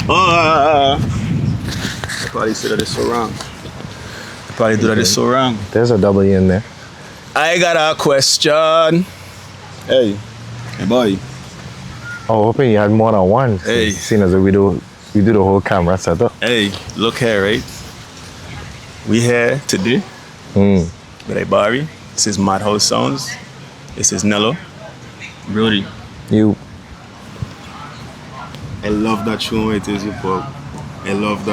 Oh, I probably said that it's so wrong. I probably do that it's so wrong. There's a W in there. I got a question. Hey boy. Oh, hoping you had more than one. Hey. Seeing as we do the whole camera setup. Hey, look here, right? We here today with I BARI. This is Madhouse Sounds. This is Nello. Brody. You. I love that tune where it is hip hop. I love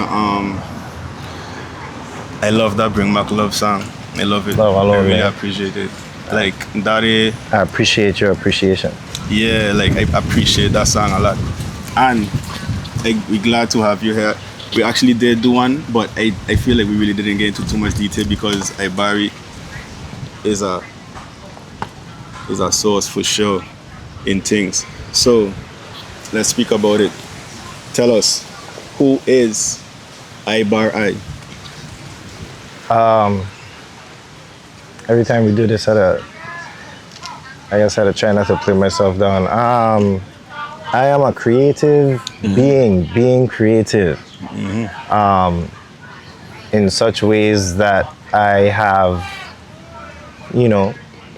that Bring Back Love song. I love it. I really appreciate it. Like that. I appreciate your appreciation. Yeah, like I appreciate that song a lot. And we're glad to have you here. We actually did do one, but I feel like we really didn't get into too much detail because I BARI is a source for sure in things. So let's speak about it. Tell us, who is I BARI? Every time we do this, I guess I had to try not to play myself down. I am a creative being creative. In such ways that I have,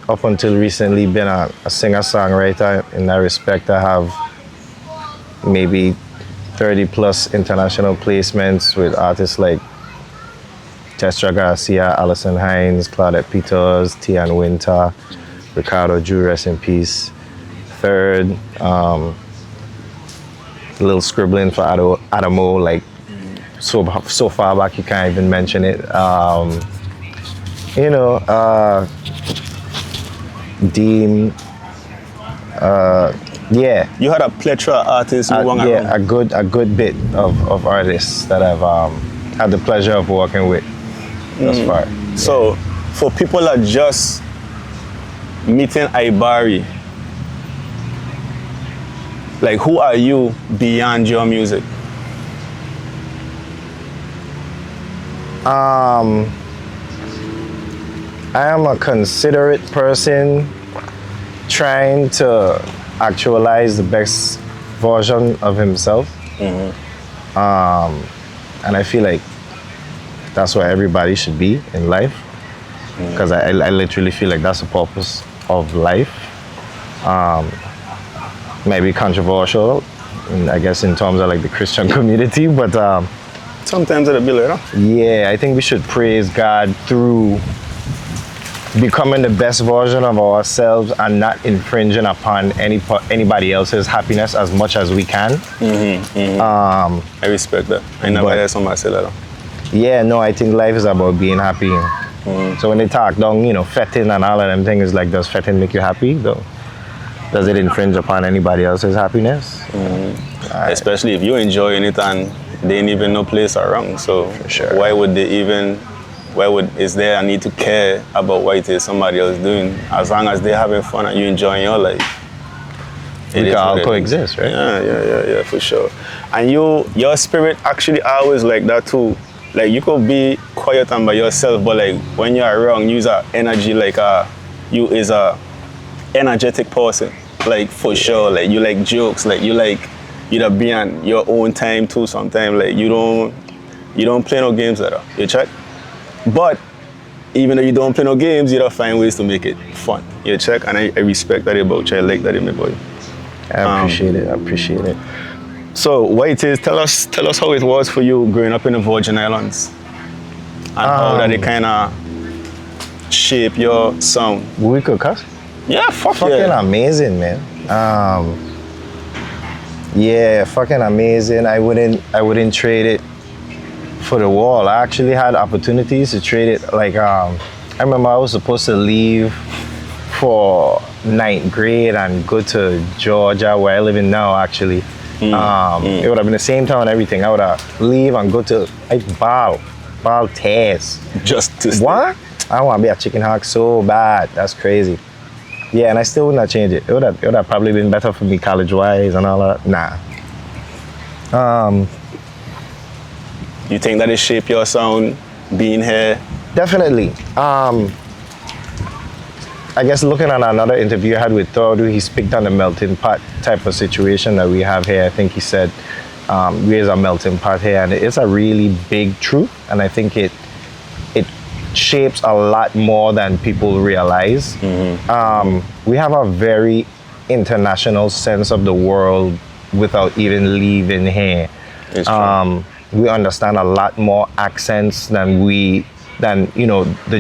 up until recently been a singer-songwriter. In that respect, I have maybe 30 plus international placements with artists like Testra Garcia, Alison Hines, Claudette Peters, Tian Winter, Ricardo Drew, rest in peace. Third, a little scribbling for Adamo, like so far back you can't even mention it. Dean, yeah. You had a plethora of artists. Yeah, a good bit of artists that I've had the pleasure of working with thus far. So, for people that just meeting I BARI, like who are you beyond your music? I am a considerate person trying to actualize the best version of himself. And I feel like that's what everybody should be in life. Because I literally feel like that's the purpose of life. Maybe controversial, I guess, in terms of like the Christian community, but sometimes it'll be like that. Yeah, I think we should praise God through becoming the best version of ourselves and not infringing upon anybody else's happiness as much as we can. I respect that. I never heard somebody say that. Yeah, no, I think life is about being happy. So when they talk down, fetting and all of them things, like, does fetting make you happy though? Does it infringe upon anybody else's happiness? Especially if you're enjoying it and they ain't even no place around. So sure. Is there a need to care about what it is somebody else doing? As long as they're having fun and you enjoying your life. We can all coexist, right? Yeah, for sure. And your spirit actually always like that too. Like you could be quiet and by yourself, but like when you're around, you use a energy like you is a energetic person. Like for sure. Like you like jokes, like you be on your own time too sometimes. Like you don't play no games at all. You check? But even though you don't play no games, you don't find ways to make it fun. You check? And I respect that about you. I like that in my boy. I appreciate it. So what it is, tell us how it was for you growing up in the Virgin Islands. And how that it kinda shape your sound. We could cuss? Yeah, fucking amazing, man. Yeah, fucking amazing. I wouldn't trade it for the world. I actually had opportunities to trade it. Like I remember I was supposed to leave for 9th grade and go to Georgia, where I live in now actually. It would have been the same town and everything. I would have leave and go to ball tears. Just to stay. What? I want to be a chicken hawk so bad. That's crazy. Yeah, and I still wouldn't have changed it. It would have probably been better for me college-wise and all that. Nah. You think that it shaped your sound being here? Definitely. I guess looking at another interview I had with Thordu, he speaks on the melting pot type of situation that we have here. I think he said we is a melting pot here, and it's a really big truth, and I think it shapes a lot more than people realize. We have a very international sense of the world without even leaving here. It's true. We understand a lot more accents than the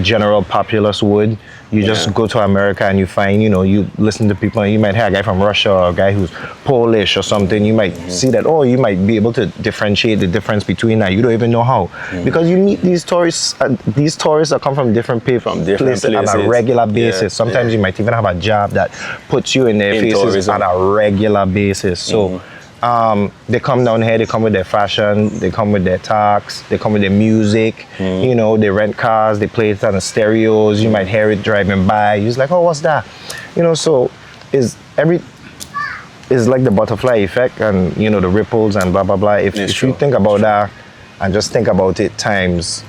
general populace would. You just go to America and you find, you listen to people and you might hear a guy from Russia or a guy who's Polish or something. You might see that, you might be able to differentiate the difference between that. You don't even know how. Because you meet these tourists that come from different places on a regular basis. Sometimes you might even have a job that puts you in their faces tourism. On a regular basis. So they come down here, they come with their fashion, they come with their talks, they come with their music, they rent cars, they play it on the stereos, you might hear it driving by, you're just like, oh, what's that? So it's like the butterfly effect and, the ripples and blah, blah, blah. If you think about that and just think about it times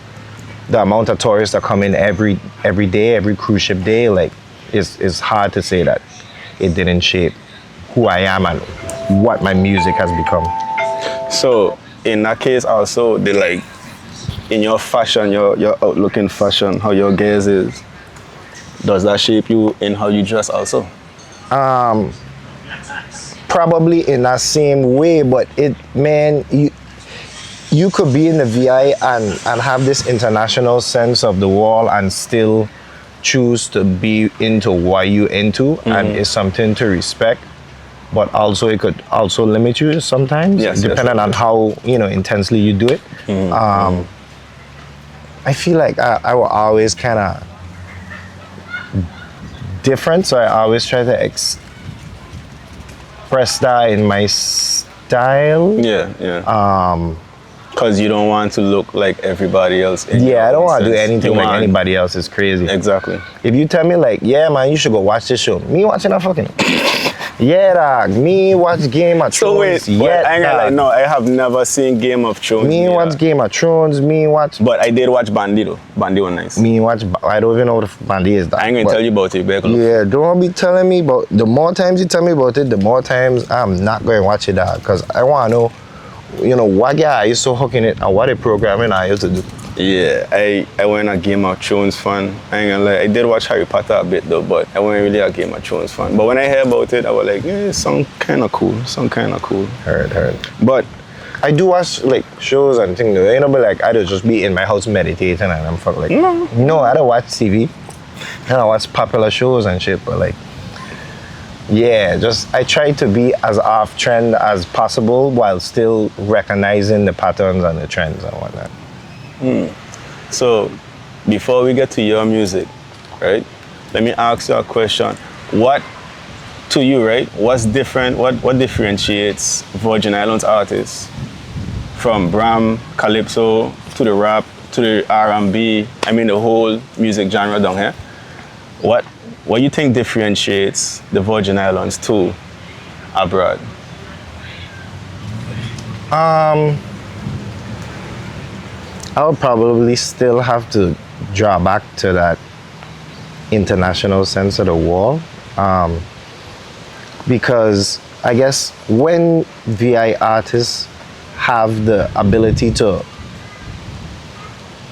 the amount of tourists that come in every day, every cruise ship day, like, it's hard to say that it didn't shape who I am and what my music has become. So in that case also, in your fashion, your outlook in fashion, how your gaze is, does that shape you in how you dress also? Probably in that same way, but you could be in the VI and have this international sense of the world and still choose to be into what you're into, and it's something to respect. But also it could also limit you sometimes, depending on how intensely you do it. I feel like I will always kind of different, so I always try to express that in my style. Because you don't want to look like everybody else. I don't want to do anything like anybody else. It's crazy. Exactly. If you tell me like, yeah, man, you should go watch this show. Me watching a fucking... Yeah, dog. Me watch Game of Thrones. So wait, no, I have never seen Game of Thrones. Me watch Game of Thrones. Me watch. But I did watch Bandi though. Bandi was nice. Me watch. I don't even know what Bandi is. I ain't gonna tell you about it, back. Yeah, don't be telling me about. The more times you tell me about it, the more times I'm not going to watch it, dog. Because I want to know, what guy is so hooking it and what a programming I used to do. Yeah, I wasn't a Game of Thrones fan. I ain't gonna lie. I did watch Harry Potter a bit though, but I wasn't really a Game of Thrones fan. But when I heard about it, I was like, it sound kind of cool. Heard. But I do watch like shows and things. You know, but like I don't just be in my house meditating and I'm fucking like, no, I don't watch TV. And I watch popular shows and shit, but like, yeah, just I try to be as off trend as possible while still recognizing the patterns and the trends and whatnot. So, before we get to your music, right? Let me ask you a question. What, to you, right? What's different? What differentiates Virgin Islands artists from Bram, Calypso, to the rap, to the R&B? I mean, the whole music genre down here. What you think differentiates the Virgin Islands to abroad? I would probably still have to draw back to that international sense of the wall, because I guess when VI artists have the ability to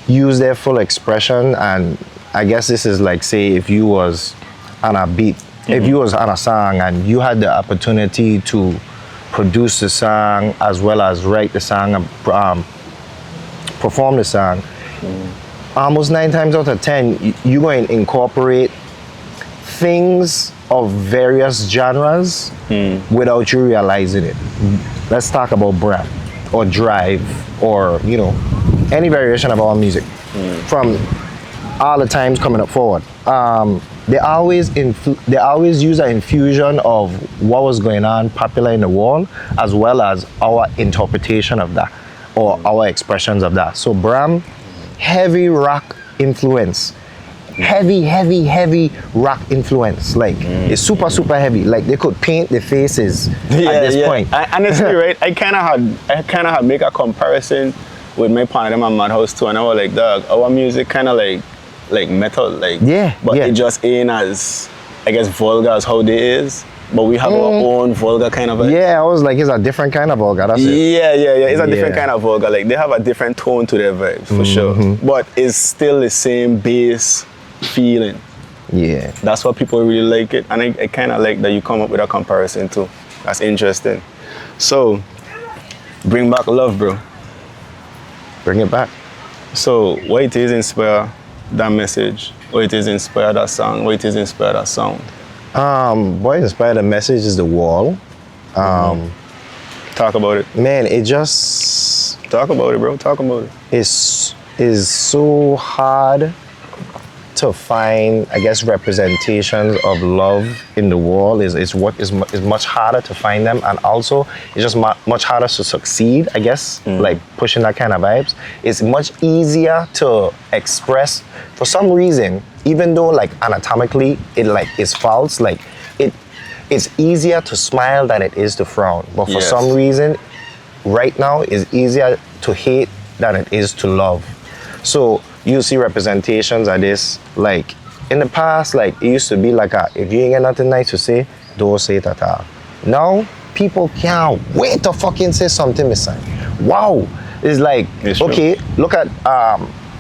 use their full expression, and I guess this is like, say, if you was on a beat, if you was on a song and you had the opportunity to produce the song as well as write the song and perform the song, almost 9 times out of 10, you're going to incorporate things of various genres without you realizing it. Let's talk about Brap or Drive or, any variation of our music from all the times coming up forward. They always use an infusion of what was going on popular in the world as well as our interpretation of that, or our expressions of that. So Bram, heavy rock influence. Heavy rock influence. Like, it's super heavy. Like, they could paint the faces at this point. Honestly, right, I kind of had make a comparison with my partner and Madhouse too, and I was like, dog, our music kind of like metal, like, but it just ain't as, I guess, vulgar as how they is. but we have our own vulgar kind of vibes. Yeah, I was like, it's a different kind of vulgar. That's it. Yeah. It's a different Yeah. kind of vulgar. Like they have a different tone to their vibes for sure. But it's still the same bass feeling. Yeah. That's why people really like it. And I kind of like that you come up with a comparison too. That's interesting. So, bring back love, bro. Bring it back. So, what it is inspire that message? What it is inspire that song? What it is inspire that sound? What inspired the message is the wall. Talk about it. Man, it just Talk about it, bro. Talk about it. is so hard to find, I guess, representations of love in the world. Is much harder to find them, and also it's just much harder to succeed, I guess, like pushing that kind of vibes. It's much easier to express for some reason, even though like anatomically it like is false, like it's easier to smile than it is to frown, but for Yes. some reason right now it's easier to hate than it is to love. So you see representations of this, like in the past, like it used to be like if you ain't got nothing nice to say, don't say it at all. Now people can't wait to fucking say something, Miss Sang. Wow. It's like, It's true. okay, look at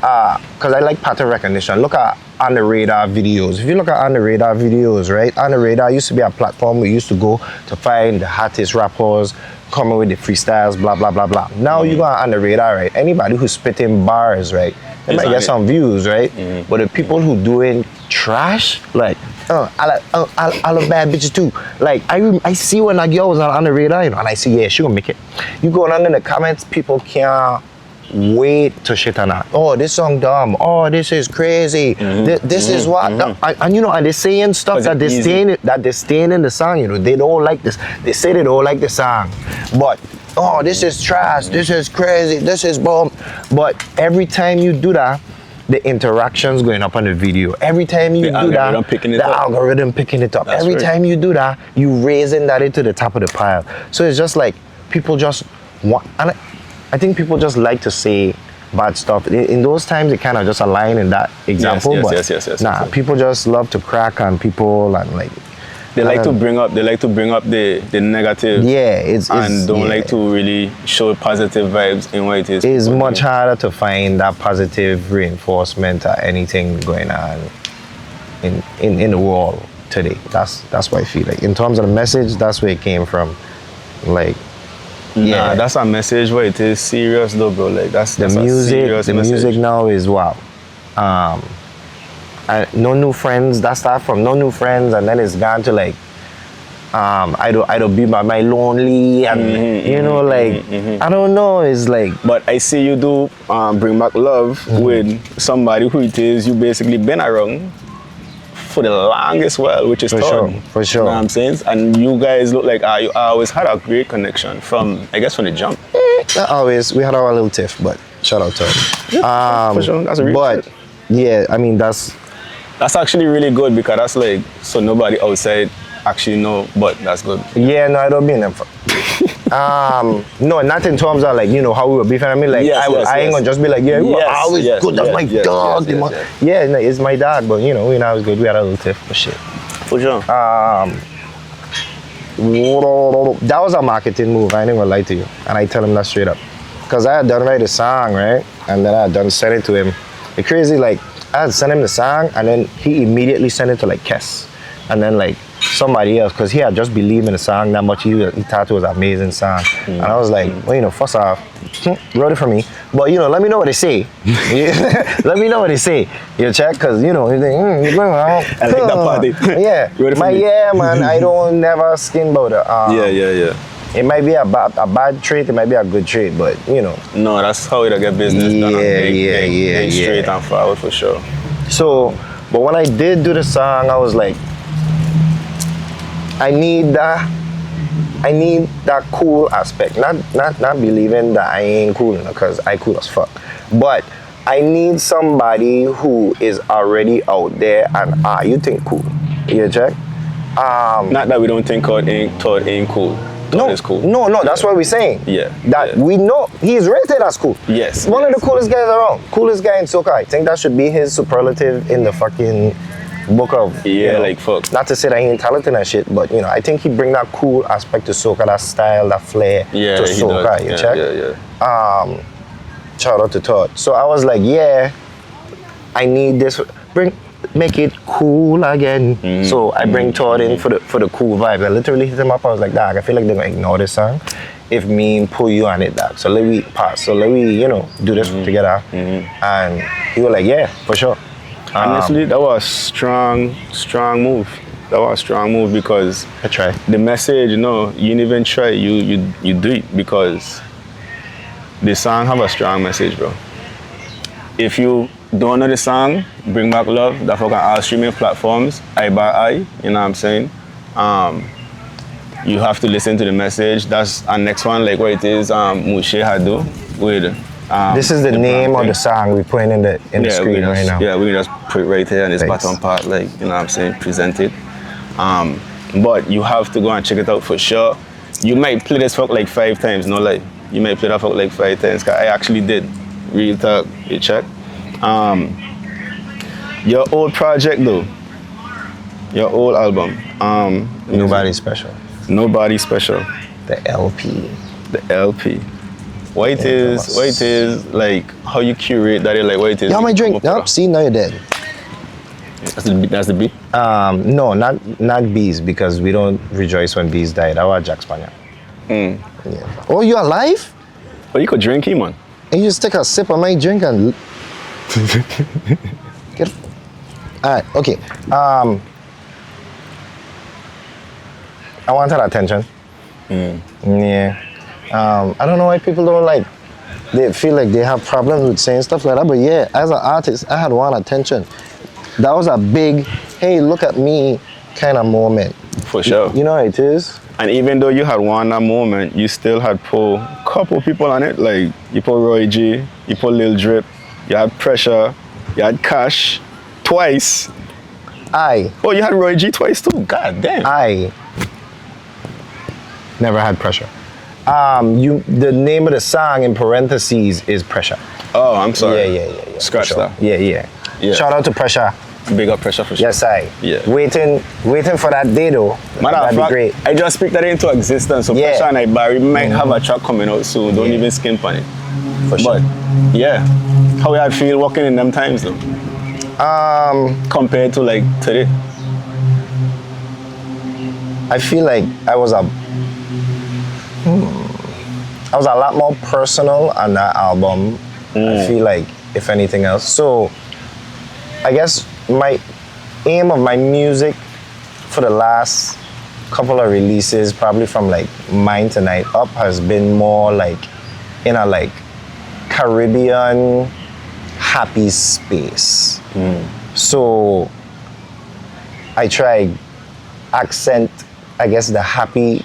because I like pattern recognition. Look at On the Radar videos. If you look at On the Radar videos, right? On the Radar used to be a platform we used to go to find the hottest rappers, coming with the freestyles, blah, blah, blah, blah. Now you go on the radar, right? Anybody who's spitting bars, right? They It's might on get it. some views, right? But the people who doing trash, like, I love bad bitches too. Like, I see when that girl was on the radar, you know, and I see, yeah, she gonna make it. You go on in the comments, people can't wait to shit on that. Oh, this song dumb. Oh, this is crazy. This is what. And you know, and they're saying stuff 'Cause that it's easy. they're staying in the song. You know, they don't like this. They say they don't like the song, but oh, this is trash. This is crazy. This is bomb. But every time you do that, the interactions going up on the video. Every time you The do that, algorithm picking it the up. algorithm picking it up. That's Every right. time you do that, you raising that into the top of the pile. So it's just like people just want, and I think people just like to say bad stuff. In those times, it kind of just align in that example. yes, but yes, nah, exactly. people just love to crack on people and like. They like to and- bring up the negative. Yeah, it's And don't yeah. like to really show positive vibes in what it is. It's people much do. harder to find that positive reinforcement or anything going on in the world today. That's what I feel like. In terms of the message, that's where it came from. Like, yeah, Nah, that's a message where it is serious though, bro. Like that's the a serious the message. music now is wow. No new friends. That start from no new friends, and then it's gone to like, I don't be by my lonely, and you know, like I don't know. It's like But I see you do bring back love with somebody who it is you basically been around for the longest while, which is For Todd. sure, for sure. You know what I'm saying? And you guys look like you always had a great connection from, I guess, from the jump. not always. We had our little tiff, but shout out to him. For sure, that's a real But shit. yeah, I mean that's That's actually really good because that's like, so nobody outside actually know, but that's good. yeah. No, I don't mean them. No, not in terms of like, you know, how we were beefing. I mean, like, Yes, I ain't yes. gonna just be like, yeah, we were Yes, always yes, good. That's yes, my yes, dog. yes, yes, yes. Yeah, no, it's my dad, but you know, we not always good. We had a little tiff for shit. For sure. That was a marketing move. I ain't gonna lie to you, and I tell him that straight up, cause I had done write a song, right, and then I had done send it to him. The crazy, like, I had sent him the song, and then he immediately sent it to like Kess, and then like somebody else, cause he had just believed in the song that much. He thought it was an amazing song, and I was like, well, you know, first off, wrote it for me, but you know, let me know what they say. Let me know what they say. You check, cause you know, you think, you're going on. I like that party. Yeah, Wrote it for me. yeah, man. I don't never skin about it. Yeah. It might be a bad trait, it might be a good trait, but you know. No, that's how it'll get business done. Yeah, Straight and forward for sure. So, but when I did do the song, I was like, I need that cool aspect. Not believing that I ain't cool, because I cool as fuck. But I need somebody who is already out there and you think cool. You check? Not that we don't think Todd ain't cool. Todd is cool. No, that's what we're saying. Yeah, That yeah. we know he's rated as cool. Yes, One of yes. the coolest guys around. Coolest guy in soca. I think that should be his superlative in the fucking book of, Yeah, like fuck. not to say that he ain't talented and shit, but you know, I think he bring that cool aspect to soca, that style, that flair Yeah, to he soca. does. You Yeah, check? yeah. Shout out to Todd. So I was like, yeah, I need this. Make it cool again. So I bring Todd in for the cool vibe. I literally hit him up. I was like, dog, I feel like they're gonna ignore this song if me pull you on it, dog. So let me pass. So let me, do this together. And he was like, yeah, for sure. Honestly, that was strong move. That was a strong move because I try. the message, you didn't even try. You do it because the song have a strong message, bro. If you don't know the song, Bring Back Love, that's on all streaming platforms, I BARI, you know what I'm saying? You have to listen to the message. That's our next one, like what it is, Mushe Hadu with This is the name of thing. the song we putting in the screen right now. Yeah, we can just put it right here in this Thanks. bottom part, like, you know what I'm saying, present it. But you have to go and check it out for sure. You might play this fuck like 5 times, no lie. You might play that fuck like 5 times, cause I actually did. Real talk, you check. Your old project though, your old album, Nobody special. Nobody Special, The LP. the LP. What it is, like how you curate that, like what it is. Yeah, my drink. Come up Nope, see, now you're dead. That's the beat. No, not bees, because we don't rejoice when bees die. That was Jack Spaniard. Yeah. Oh, you alive? But you could drink him, man. And you just take a sip of my drink and get. All right, okay. I wanted attention. Yeah. I don't know why people don't like. They feel like they have problems with saying stuff like that. But yeah, as an artist, I had one attention. That was a big, hey, look at me kind of moment. For sure. You know how it is? And even though you had won that moment, you still had pull a couple people on it. Like you put Roy G, you put Lil Drip, you had Pressure, you had Cash twice. Oh, you had Roy G twice too. God damn. I never had Pressure. The name of the song in parentheses is Pressure. Oh, I'm sorry. Yeah. Scratch for sure. that. Yeah. Shout out to Pressure. Big up Pressure for sure. Yes, I. Yeah. Waiting for that day though. Matter of That'd be fact, great. I just speak that into existence. So Yeah. Pressure and I Barry might have a track coming out soon. Don't even skimp on it. For sure. But yeah, how I feel working in them times though. Compared to like today. I feel like I was a lot more personal on that album. I feel like, if anything else. So I guess my aim of my music for the last couple of releases, probably from like Mine Tonight up, has been more like in a like Caribbean happy space. So I try accent, I guess, the happy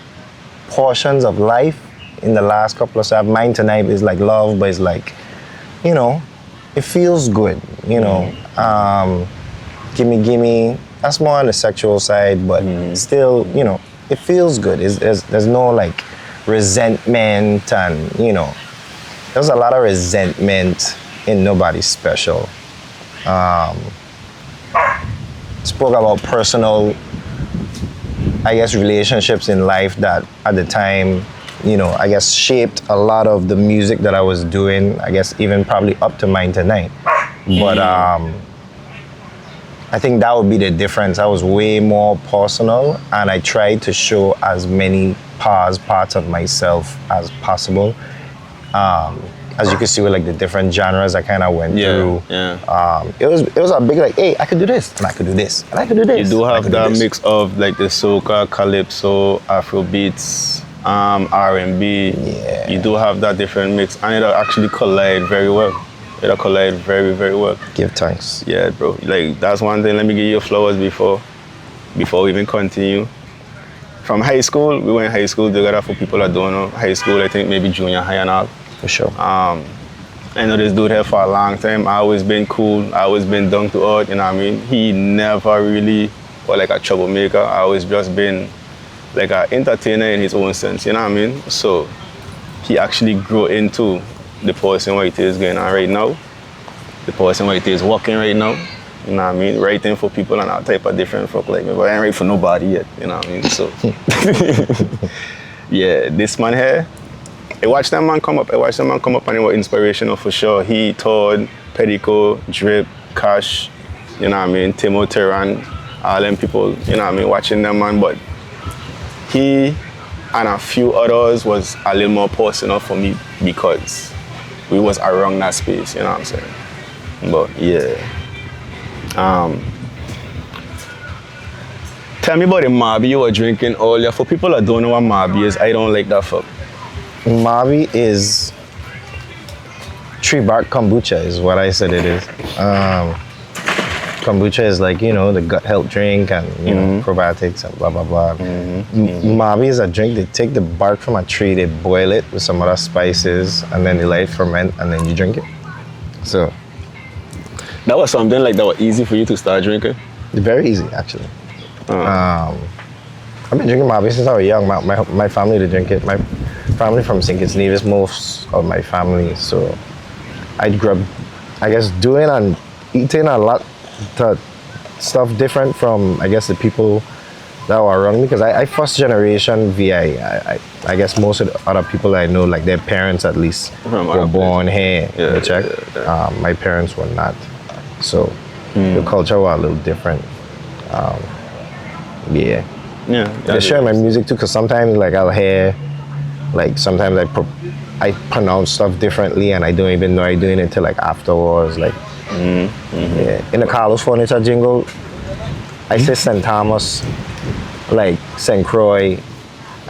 portions of life in the last couple of songs. Mine Tonight is like love, but it's like, it feels good, Gimme, that's more on the sexual side, but still, it feels good. There's no like resentment, and there's a lot of resentment in Nobody Special. Spoke about personal, I guess, relationships in life that at the time, I guess shaped a lot of the music that I was doing, I guess even probably up to Mine Tonight. But I think that would be the difference. I was way more personal, and I tried to show as many parts of myself as possible. As you can see with like the different genres I kind of went through. It was a big like, hey, I could do this, and I could do this, and I could do this. You do have that mix of like the soca, calypso, Afro beats, R&B. Yeah. You do have that different mix, and it'll actually collide very well. It'll collide very, very well. Give thanks. Yeah, bro. Like that's one thing. Let me give you your flowers before we even continue. From high school, we went high school together. For people that don't know, high school, I think maybe junior high and all. For sure. I know this dude here for a long time. I always been cool. I always been down to earth. You know what I mean? He never really was like a troublemaker. I always just been like an entertainer in his own sense. You know what I mean? So he actually grew into the person what it is going on right now, the person what it is working right now, you know what I mean, writing for people and all type of different folk like me, but I ain't write for nobody yet, you know what I mean, so. Yeah, this man here, I watched that man come up and it was inspirational for sure. He, Todd, Pedico, Drip, Cash, you know what I mean, Timo Terran, all them people, you know what I mean, watching them man, but he and a few others was a little more personal for me because we was around that space, you know what I'm saying? But yeah. Tell me about the Mabi you were drinking earlier. For people that don't know what Mabi is, I don't like that fuck. Mabi is tree bark kombucha is what I said it is. Kombucha is like, you know, the gut health drink and, you know, probiotics and blah, blah, blah. Mabi is a drink. They take the bark from a tree, they boil it with some other spices, and then they let it ferment, and then you drink it. So. That was something like that was easy for you to start drinking? Very easy, actually. I've been drinking Mabi since I was young. My family to drink it. My family from St. Kitts Nevis, most of my family. So I grew up, I guess, doing and eating a lot of stuff different from, I guess, the people that were around me. Because I first generation VI. I guess most of the other people I know, like their parents at least, were born here. Yeah, check. My parents were not. So the culture was a little different. Yeah. They share my music too, because sometimes like I'll hear, like sometimes I pronounce stuff differently and I don't even know I'm doing it until like afterwards. Like, yeah. In the Carlos Furniture jingle, I say St. Thomas, like St. Croix,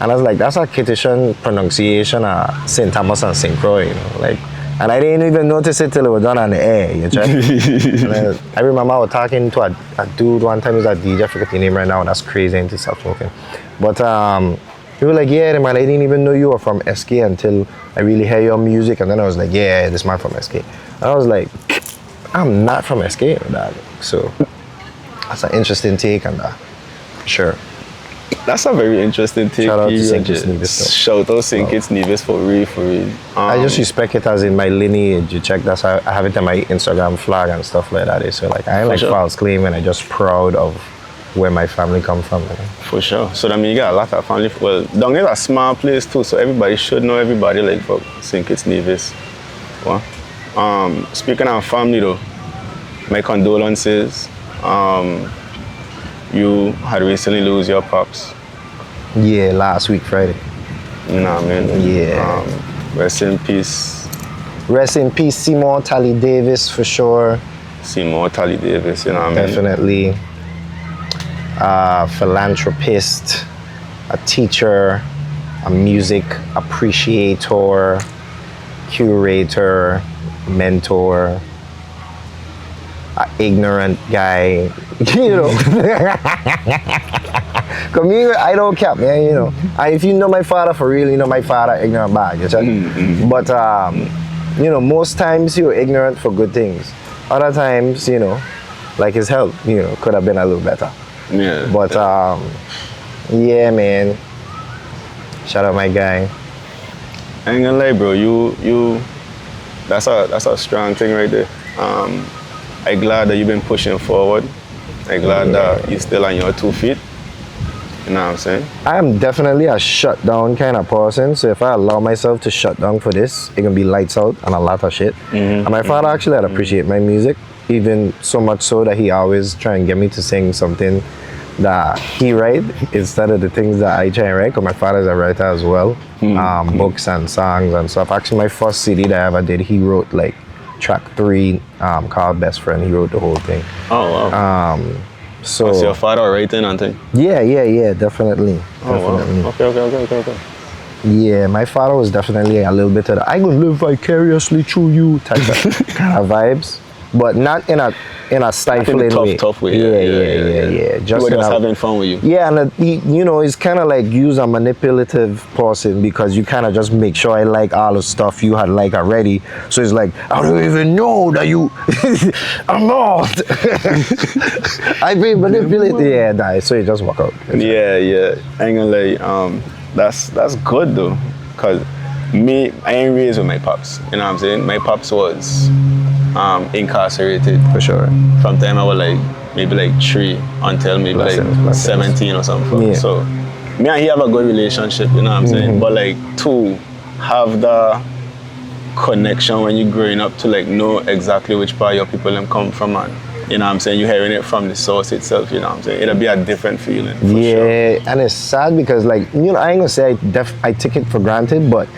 and I was like, that's a Kittitian pronunciation of St. Thomas and St. Croix, you know, like. And I didn't even notice it till it was done on the air, you check? I remember I was talking to a dude one time, who's a DJ, I forget the name right now, that's crazy, into self-smoking. But he was like, yeah, man, I didn't even know you were from SK until I really hear your music. And then I was like, yeah, this man from SK. And I was like, I'm not from SK, dog. So that's an interesting take on that, sure. That's a very interesting take. Shout out to St. Kitts Nevis. Shout out St. Kitts Nevis for real, for real. I just respect it as in my lineage. You check, that's how I have it on my Instagram flag and stuff like that. So like I ain't like false claim, and I'm just proud of where my family come from. You know? For sure. So that means you got a lot of family. Well, down there is a small place too, so everybody should know everybody like for St. Kitts Nevis. Well, speaking of family though, my condolences. You had recently lose your pops. Yeah, last week Friday. You know what I mean? Yeah. Rest in peace. Rest in peace, Seymour Tally Davis for sure. Seymour Tally Davis, you know what I mean? Definitely. Philanthropist, a teacher, a music appreciator, curator, mentor, an ignorant guy, you know. Cause me, I don't cap, man, you know. And if you know my father for real, you know my father ignorant bad, you know. But you know, most times you're ignorant for good things. Other times, you know, like his health, you know, could have been a little better. Yeah. But yeah, man. Shout out my guy. I ain't gonna lie, bro. You. That's a strong thing right there. I'm glad that you've been pushing forward. I'm glad that you're still on your 2 feet. You know what I'm saying? I'm definitely a shutdown kind of person. So if I allow myself to shut down for this, it can be lights out and a lot of shit. And my father actually had appreciate my music, even so much so that he always try and get me to sing something that he write instead of the things that I try and write, because my father's a writer as well. Books and songs and stuff. Actually, my first CD that I ever did, he wrote like track 3, called Best Friend. He wrote the whole thing. Oh, wow. So was your father writing and thing? Yeah, definitely. Oh, Definitely. Wow. Okay. Yeah, my father was definitely a little bit of the, I gonna live vicariously through you type of kind of vibes, but not in a stifling way. Tough way. Yeah. Just having fun with you. Yeah, and you know, it's kind of like use a manipulative person, because you kind of just make sure I like all the stuff you had like already. So it's like, I don't even know that you, I'm not. I been manipulated. Yeah, nah, so it just work out. Yeah. I ain't gonna lie. That's good though, cause me, I ain't raised with my pops. You know what I'm saying? My pops was incarcerated. For sure. From time I was like maybe like 3 until maybe Blessings. 17 or something. Yeah. So me and he have a good relationship, you know what I'm saying? But like to have the connection when you're growing up to like know exactly which part your people them come from, and you know what I'm saying, you're hearing it from the source itself, you know what I'm saying? It'll be a different feeling for sure. And it's sad because like, you know, I ain't gonna say I take it for granted, but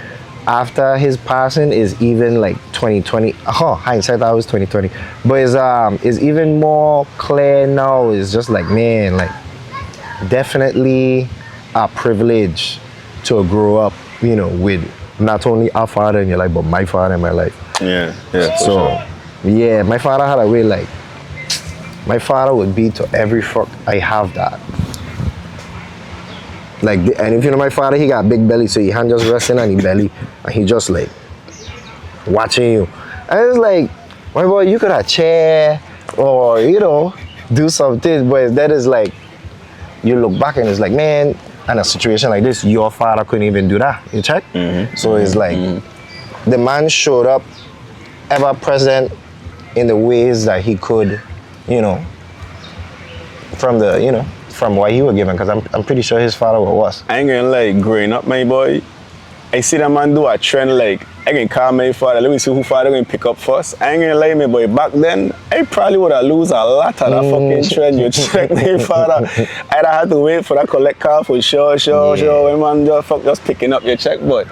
after his passing is even like 2020. Hindsight, that was 2020. But it's even more clear now. It's just like, man, like definitely a privilege to grow up, you know, with not only our father in your life, but my father in my life. Yeah, for So, sure. yeah, my father had a way like, my father would be to every fuck I have that. Like, and if you know my father, he got big belly, so he hand just resting on his belly, and he just like watching you. And it's like, my boy, you could have chair or you know do something, but that is like, you look back and it's like, man, in a situation like this, your father couldn't even do that. You check? So it's like, the man showed up, ever present in the ways that he could, you know, from the, you know, from what he was given, because I'm pretty sure his father was. I ain't gonna like growing up, my boy. I see that man do a trend like I can call my father. Let me see who father gonna pick up first. I ain't gonna lie, my boy. Back then, I probably would have lose a lot of that fucking trend. You check my father. I'd have to wait for that collect car for sure. When man just picking up your check, but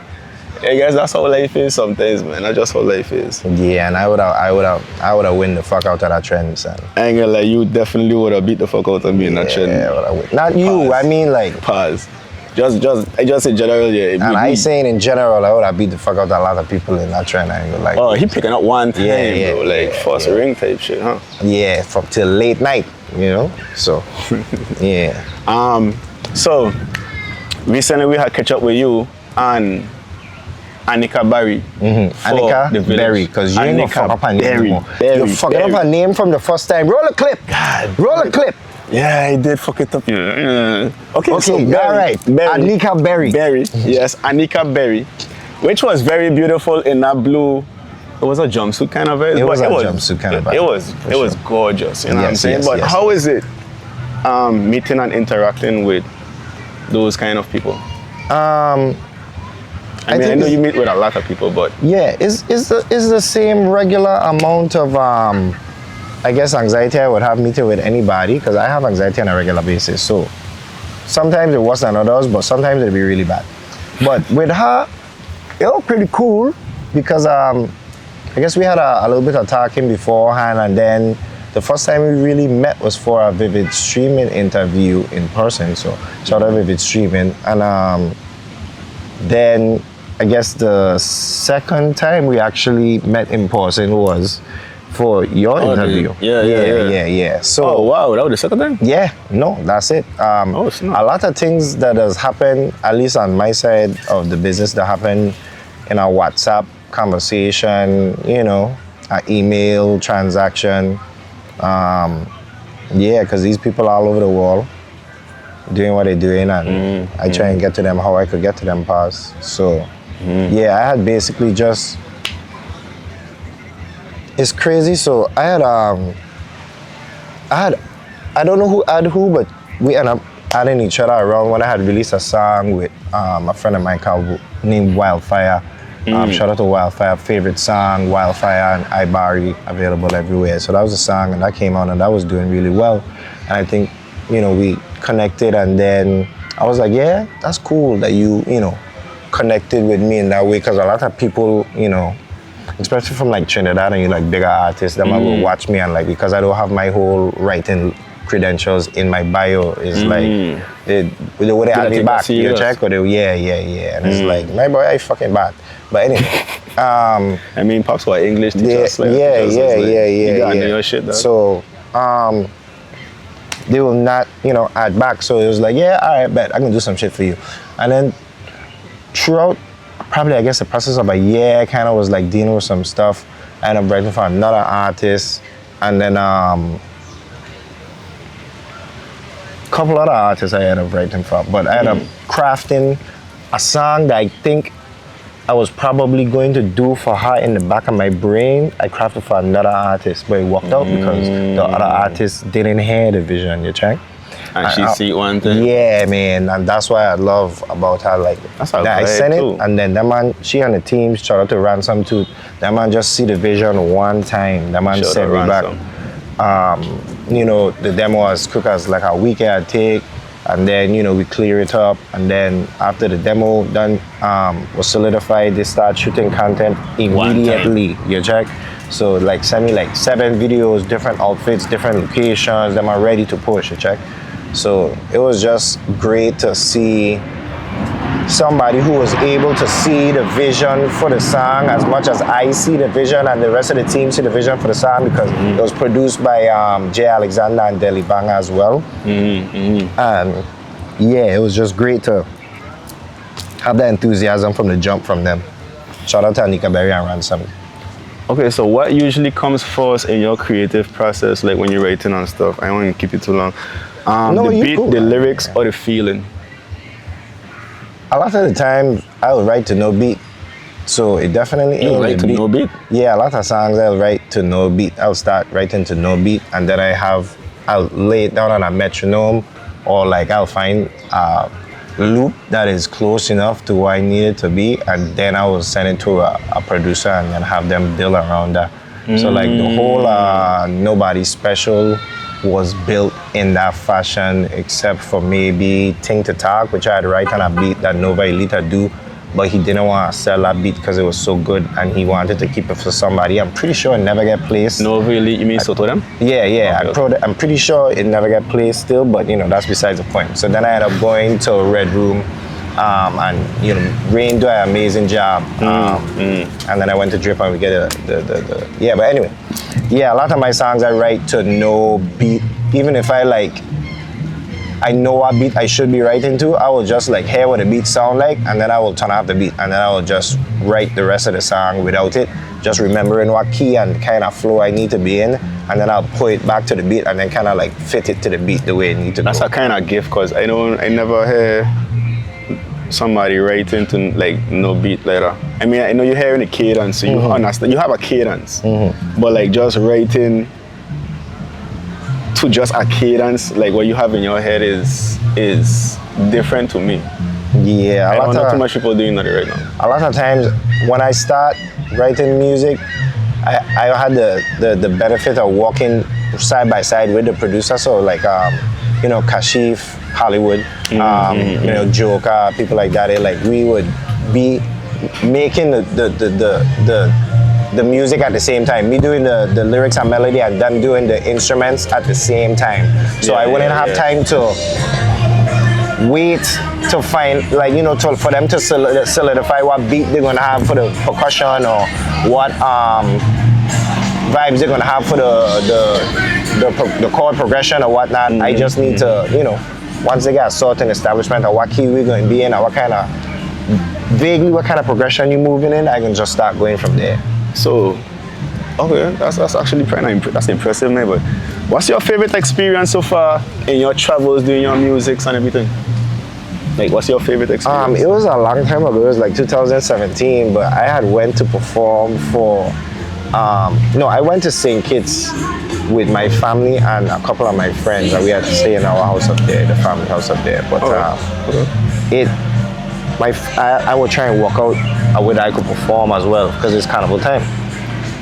I guess that's how life is sometimes, man. That's just how life is. Yeah, and I would have win the fuck out of that trend, son. I ain't gonna lie, you definitely would have beat the fuck out of me in that trend. Yeah, would have win. Not you. Pause. I mean like. Pause. Just in general, yeah. And I ain't saying in general, I would have beat the fuck out of a lot of people in that trend. I ain't gonna lie. Oh, he picking up one time, bro. Like first yeah. ring type shit, huh? Yeah, from till late night, you know. So, yeah. So recently we had catch up with you and Anika BARI. Anika BARI, because you ain't gonna fuck up her name anymore. You fucking up her name from the first time. Roll a clip. God. Roll a clip. Yeah, I did fuck it up. Yeah. Okay, so all right. BARI. Anika BARI. BARI. Yes, Anika BARI, which was very beautiful in that blue. It was a jumpsuit kind of vibe. It was a jumpsuit kind of vibe. It was gorgeous. You know what I'm saying? But how is it meeting and interacting with those kind of people? I mean, I know you meet with a lot of people, but yeah, it's the same regular amount of I guess anxiety I would have meeting with anybody, because I have anxiety on a regular basis. So sometimes it worse than others, but sometimes it'll be really bad. But with her, it was pretty cool because I guess we had a little bit of talking beforehand, and then the first time we really met was for a Vivid Streaming interview in person. So shout out Vivid Streaming. And then I guess the second time we actually met in person was for your interview. Yeah. So, oh wow, that was the second time? Yeah, no, that's it. Snap. A lot of things that has happened, at least on my side of the business, that happened in our WhatsApp conversation, you know, an email transaction. Yeah, because these people all over the world doing what they're doing, and I try and get to them how I could get to them fast. So, yeah, I had basically just. It's crazy. So I don't know who had who, but we ended up adding each other around when I had released a song with a friend of mine named Wildfire. Shout out to Wildfire, favorite song, Wildfire and I BARI, available everywhere. So that was a song, and that came out, and that was doing really well. And I think, you know, we connected, and then I was like, yeah, that's cool that you know, connected with me in that way, because a lot of people, you know, especially from like Trinidad and you like bigger artists, them will watch me, and like, because I don't have my whole writing credentials in my bio, is like they would add me back. You check, or they, yeah, and it's like, my boy, I fucking bad. But anyway, I mean, Pops was English teacher. Yeah. You gotta know your shit, dog. So they will not, you know, add back. So it was like, yeah, all right, bet I can do some shit for you. And then throughout, probably I guess the process of a year, I kind of was like dealing with some stuff. I ended up writing for another artist, and then couple other artists I ended up writing for. But I ended up crafting a song that I think I was probably going to do for her in the back of my brain, I crafted for another artist, but it worked out because the other artist didn't hear the vision, you check? And she see one thing. Yeah, man, and that's why I love about her. Like That's a that I vibe sent it, too. and then that man, she and the team, shout out to Ransom too. That man just see the vision one time. That man Shout sent me out back. Ransom. You know, the demo as quick as like a week I take, and then we clear it up, and then after the demo done was solidified, they start shooting content immediately. You check. So like send me like 7 videos, different outfits, different locations. Them are ready to push. You check. So it was just great to see somebody who was able to see the vision for the song as much as I see the vision and the rest of the team see the vision for the song, because it was produced by Jay Alexander and Deli Bang as well. And yeah, it was just great to have that enthusiasm from the jump from them. Shout out to I BARI and Ransom. Okay, so what usually comes first in your creative process, like when you're writing and stuff? I don't want to keep it too long. No, the you beat, cool, the man. lyrics, or the feeling? A lot of the time, I would write to no beat. So it definitely You ain't write the to no beat? Yeah, a lot of songs I'll write to no beat. I'll start writing to no beat, and then I'll lay it down on a metronome, or like I'll find a loop that is close enough to where I need it to be, and then I will send it to a producer and then have them build around that. So like the whole Nobody Special was built in that fashion, except for maybe Ting to Talk, which I had write on a beat that Nova Elita do, but he didn't want to sell that beat because it was so good and he wanted to keep it for somebody. I'm pretty sure it never get placed. No, really? You mean Soto them? Yeah. Okay. I'm pretty sure it never get placed still, but that's besides the point. So then I ended up going to Red Room, and Rain do an amazing job. And then I went to Drip and we get the yeah. But anyway, yeah, a lot of my songs I write to no beat. Even if I know what beat I should be writing to, I will just like hear what the beat sound like, and then I will turn off the beat, and then I will just write the rest of the song without it, just remembering what key and kind of flow I need to be in, and then I'll put it back to the beat and then kind of like fit it to the beat the way it need to That's go. a kind of gift, because I never hear somebody writing to like no beat like that. I mean, I know you're hearing a cadence, so you understand, you have a cadence, but like just writing to just a cadence, like what you have in your head is different to me. Yeah, I don't know too much people doing that right now. a lot of times when I start writing music, I had the benefit of walking side by side with the producer. So like Kashif, Hollywood, Joker, people like that. We would be making the music at the same time. Me doing the lyrics and melody, and them doing the instruments at the same time. So I wouldn't have time to wait to find, for them to solidify what beat they're gonna have for the percussion, or what vibes they're gonna have for the chord progression or whatnot. I just need to, once they get a certain establishment of what key we're going to be in, or vaguely what kind of progression you're moving in, I can just start going from there. So, okay, that's actually that's impressive, man. But what's your favorite experience so far in your travels, doing your music and everything? Like, what's your favorite experience? It was a long time ago. It was like 2017, but I had went to perform for. I went to St. Kitts with my family and a couple of my friends, and we had to stay in our house up there, the family house up there. But I would try and work out a way that I could perform as well, because it's carnival time.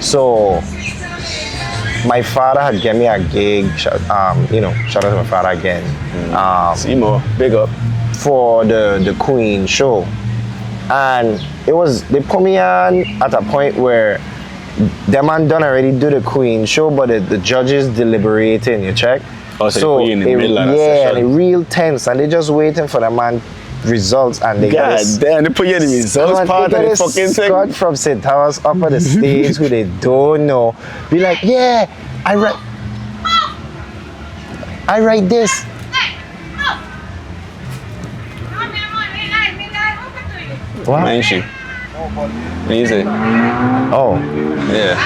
So my father had given me a gig, shout out to my father again. Seymour, big up. For the Queen show. And they put me on at a point where them man done already do the Queen show, but the judges deliberating, you check? Oh, so in the middle of that yeah, session. they real tense, and they just waiting for the man results, and they God damn, they put you in the results part of the fucking thing. Scott from St. Thomas up on the stage who they don't know. Be like, yeah, I write this. What? Man, she. Easy. Oh. Yeah.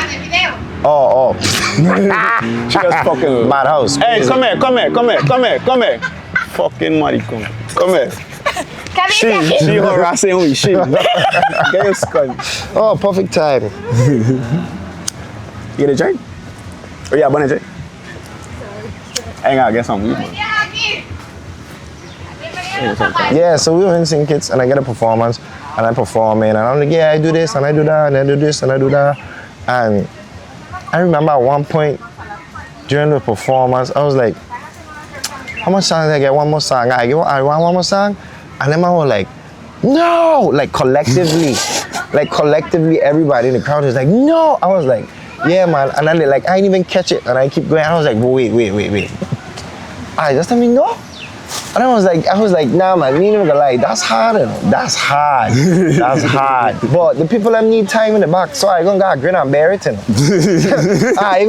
Oh. She just fucking. Madhouse. Hey, come here. Fucking maricon. Come here. She harassing me. She. Get your scone. Oh, perfect time. You get a drink? Oh yeah, bunny drink. I ain't gotta get some weed, man. Yeah, so we were in St. Kitts and I get a performance and I'm performing and I'm like, yeah, I do this and I do that and I do this and I do that. And I remember at one point during the performance, I was like, how much songs I get? One more song. I want one more song. And then I was like, no, like collectively, everybody in the crowd was like, no. I was like, yeah, man. And then they like, I didn't even catch it. And I keep going. I was like, wait. I just tell me no. And I was like, nah, man, you ain't even gonna lie. That's hard. That's hard. But the people that need time in the back, so I gonna get a grin and bear it. You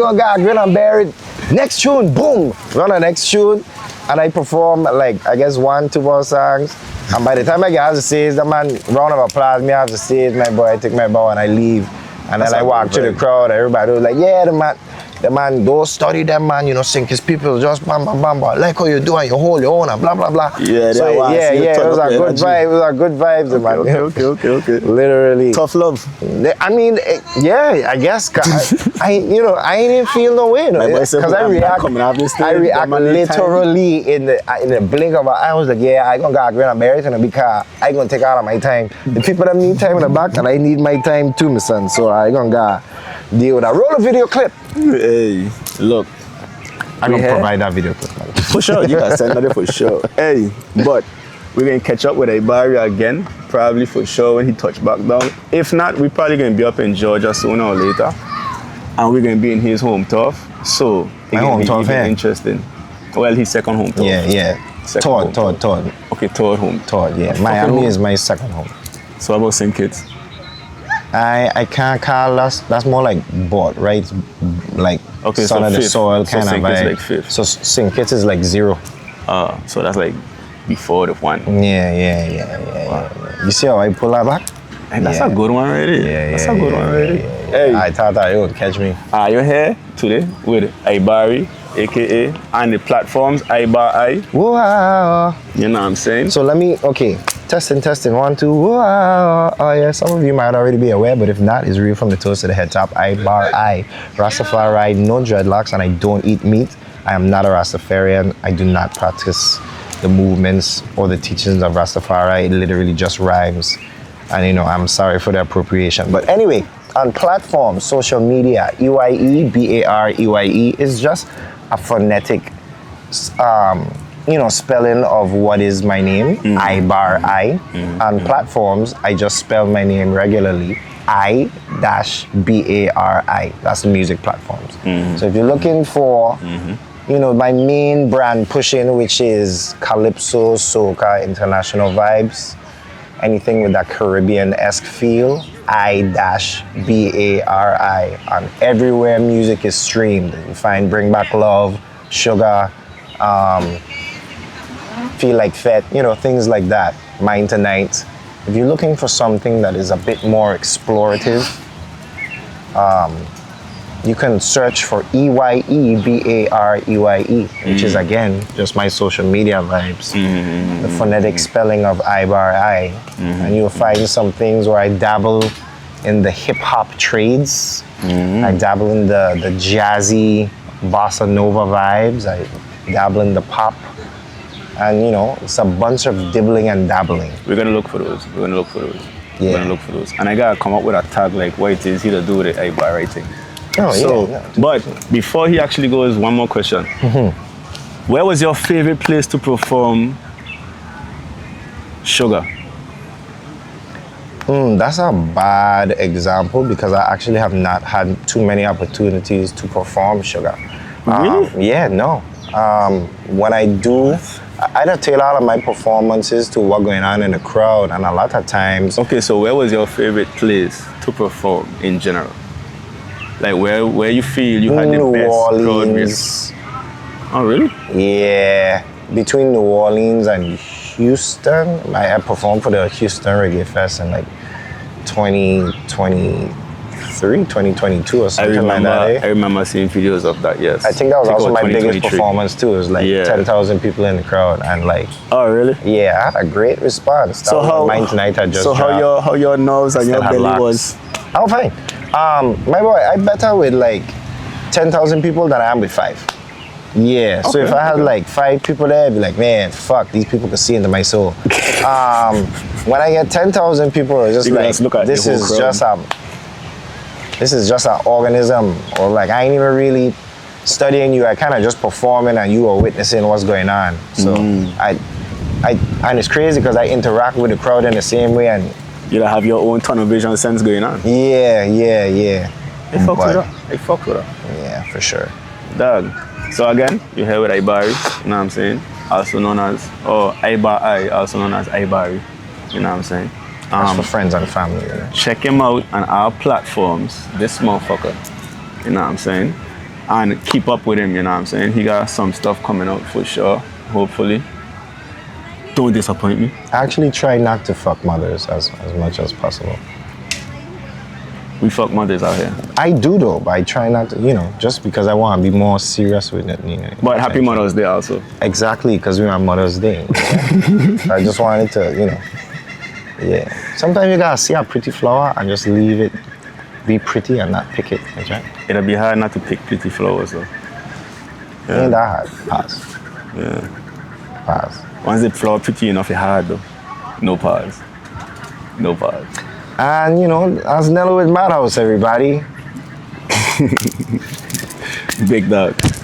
gonna get a grin and bear it. Next tune, boom, run the next tune. And I perform like, I guess 1-2 more songs. And by the time I get to the stage, the man, round of applause, me have the stage, my boy, I take my bow and I leave. And then I walk through the crowd, everybody was like, yeah, the man, don't study them, man, you know, sink his people, just bam, bam, bam, bam, like how you do and you hold your own and blah, blah, blah. Yeah, so, it was a good vibe, Okay. Literally. Tough love. I mean, I guess, I ain't even feel no way, because I react literally in the blink of an eye. I was like, yeah, I gonna get a grand American because I gonna take out of my time. The people that need time in the back, and I need my time too, my son, so I gonna deal with that. Roll a video clip. Hey, look. I'm gonna provide that video clip, man. For sure, you can send that for sure. Hey, but we're gonna catch up with I BARI again, probably for sure when he touch back down. If not, we're probably gonna be up in Georgia sooner or later, and we're gonna be in his home turf. So my home turf, interesting. Well, his second home turf. Yeah. Third. Okay, third home. Third, yeah. Miami is my second home. So how about St. Kitts? I can't call that's more like bought, right? Like son of the soil kind of vibe. Like fifth. So St. Kitts is like 0. So that's like before the one. Yeah. You see how I pull that back? And that's a good one already. That's a good one already. Hey. I thought that you would catch me. You're here today with I BARI, aka on the platforms I BARI. Wow. You know what I'm saying? So testing, 1, 2, wow. Oh yeah, some of you might already be aware, but if not, it's real from the toes to the head top. I BARI, Rastafari, no dreadlocks, and I don't eat meat. I am not a Rastafarian. I do not practice the movements or the teachings of Rastafari. It literally just rhymes. And I'm sorry for the appropriation. But anyway, on platforms, social media, EYE, BAREYE is just a phonetic spelling of what is my name, I BARI. On platforms, I just spell my name regularly, I-BARI. That's the music platforms. So if you're looking for, my main brand pushing, which is Calypso, Soca, International Vibes, anything with that Caribbean-esque feel, I-BARI. On everywhere music is streamed. You find Bring Back Love, Sugar, Feel Like Fet, things like that. Mine Tonight. If you're looking for something that is a bit more explorative, you can search for EYE, BAREYE, which is again just my social media vibes. The phonetic spelling of I BARI. And you'll find some things where I dabble in the hip hop trades. I dabble in the jazzy bossa nova vibes. I dabble in the pop. And it's a bunch of dibbling and dabbling. We're gonna look for those. Yeah. And I gotta come up with a tag like what it is he to do with the I BARI thing. But before he actually goes, one more question. Where was your favorite place to perform Sugar? That's a bad example because I actually have not had too many opportunities to perform Sugar. Really? Yeah, no. When I do, I don't tailor all of my performances to what's going on in the crowd, and a lot of times. Okay, so where was your favorite place to perform in general? Like where you feel you had the New best Orleans. crowd? Oh, really? Yeah, between New Orleans and Houston. I performed for the Houston Reggae Fest in like 2023, 2022 or I something remember, like that. I remember seeing videos of that. Yes. I think that was also about my biggest 2023. performance too. It was like Yeah. 10,000 people in the crowd, and like, Oh, really? yeah, I had a great response. That So was how? mine tonight? I just so dropped. how your nerves and your Still had belly locks. was? I'm fine. My boy, I better with like 10,000 people than I am with 5. Yeah. So Okay, if I had okay. like 5 people there, I'd be like, man, fuck, these people could see into my soul. When I get 10,000 people, it's just You can like just look at the this whole is crowd. just an organism, or like I ain't even really studying you. I kind of just performing, and you are witnessing what's going on. So and it's crazy because I interact with the crowd in the same way, and You have your own tunnel vision sense going on. yeah. I fuck with But- that. I fuck with that. Yeah, for sure. Dog. So again, you're here with I BARI, you know what I'm saying? Also known as, I BARI, also known as I BARI, you know what I'm saying? That's for friends and family, you know. Check him out on our platforms, this motherfucker, you know what I'm saying? And keep up with him, you know what I'm saying? He got some stuff coming out for sure, hopefully. Don't disappoint me. I actually try not to fuck mothers as much as possible. We fuck mothers out here. I do though, but I try not to, you know, just because I want to be more serious with it. You know. But happy Mother's Day also. Exactly, because we're on Mother's Day. So I just wanted to, you know, yeah. Sometimes you gotta see a pretty flower and just leave it be pretty and not pick it. Right? It'll be hard not to pick pretty flowers though. Ain't that hard? Pass. Yeah. Pass. Once the flower pretty enough, it's hard though. No pause. No pause. And you know, as Nello with Madhouse, everybody. Big dog.